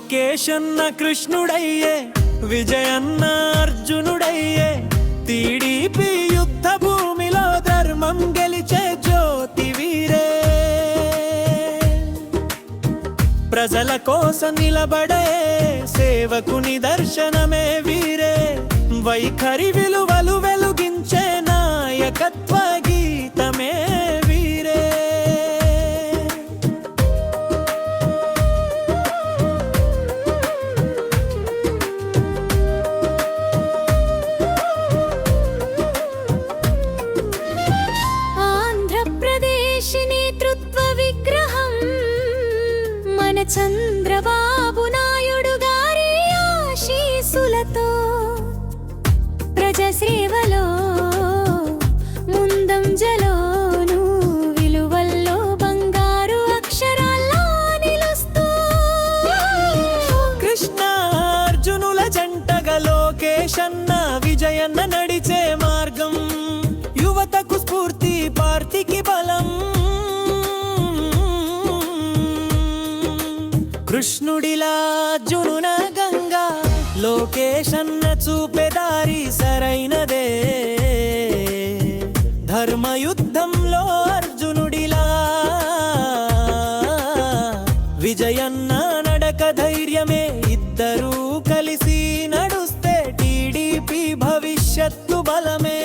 లోకేశన్న కృష్ణుడయ్యే, విజయన్న అర్జునుడయ్యే, TDP యుద్ధ భూమిలో ధర్మం గెలిచే జ్యోతి వీరే. ప్రజల కోసం నిలబడే సేవకుని దర్శనమే వీరే. వైఖరి విలువలు వెలుగించే నాయకత్వ గీతమే వీరే. ఆంధ్రప్రదేశ్ నేతృత్వ విగ్రహం మన చంద్రబాబు నాయుడు గారి ఆశీస్సులతో ప్రజాసేవలో ముందంజలోను, విలువల్లో బంగారు అక్షరాల్లో నిలుస్తూ కృష్ణార్జునుల జంటగా లోకేశన్న విజయన్న నడిచే మార్గం. యువతకు స్ఫూర్తి, పార్టీకి బలం. కృష్ణుడిలా అర్జునున గంగా, లోకేశన్న చూపెదారి సరైనదే. ధర్మయుద్ధంలో అర్జునుడిలా విజయన్న నడక ధైర్యమే. ఇద్దరూ కలిసి నడుస్తే టీడీపీ భవిష్యత్తు బలమే.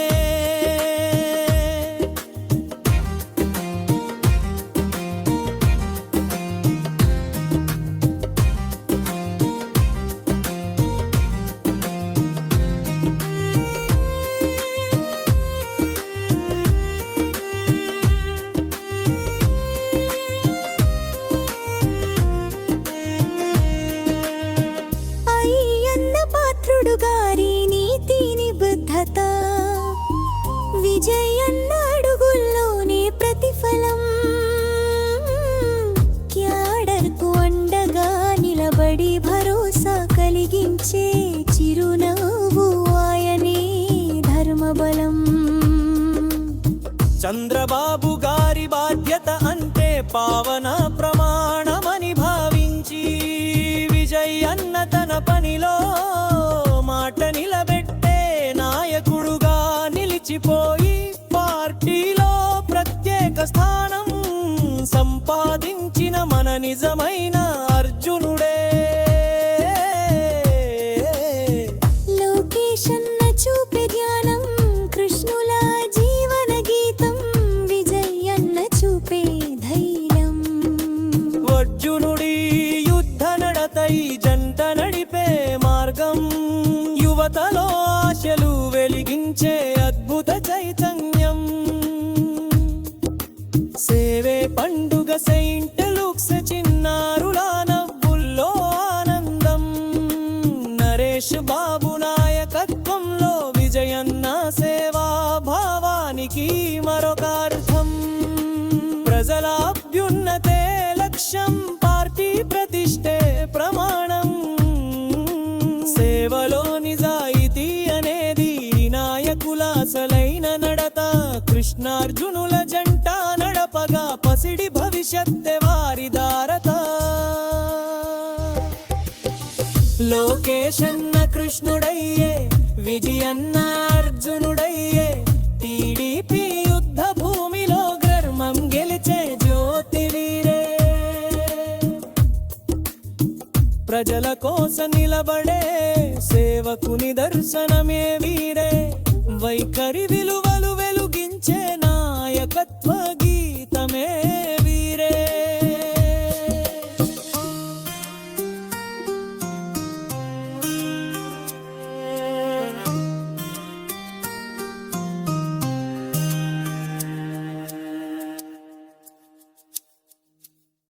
గారి నీతి నిబద్ధత, విజయన్న అడుగుల్లోనే ప్రతిఫలం. క్యాడర్కు అండగా నిలబడి భరోసా కలిగించే చిరునవ్వు ఆయనే ధర్మబలం. చంద్రబాబు గారి బాధ్యత అంటే పావన ప్రమాణమని భావించి విజయన్న తన పనిలో మాట నిలబెట్టే నాయకుడుగా నిలిచిపోయి పార్టీలో ప్రత్యేక స్థానం సంపాదించిన మన నిజమైన అర్జునుడే. లోకేశన్న చూపే ధ్యానం కృష్ణుల జీవన గీతం, విజయన్న చూపే ధైర్యం. అర్జునుడి యుద్ధ నడతై జంట నడిపే మార్గం. యువతలో ఆశలు వెలిగించే అద్భుత చైతన్యం. సేవే పండుగ సెయింట్ లూక్స్, చిన్నారుల నవ్వుల్లో ఆనందం. నరేష్ బాబు నాయకత్వంలో విజయన్న సేవా భావానికి మరొక అర్థం. ప్రజల అభ్యున్నతే లక్ష్యం, పార్టీ ప్రతిష్ఠే ప్రమాణం. సేవలో నిజాయితీ అనేది నాయకుల అసలైన నడత. కృష్ణార్జునుల జంట నడపగా పసిడి భవిష్యత్తె వారి దారత. లోకేశన్న కృష్ణుడయ్యే, విజయన్న అర్జునుడయ్యే, టీడీపీ యుద్ధ భూమిలో ధర్మం గెలిచే జ్యోతి వీరే. ప్రజల కోసం నిలబడే సేవకుని దర్శనమే వీరే. వైఖరి విలువలు వెలుగించే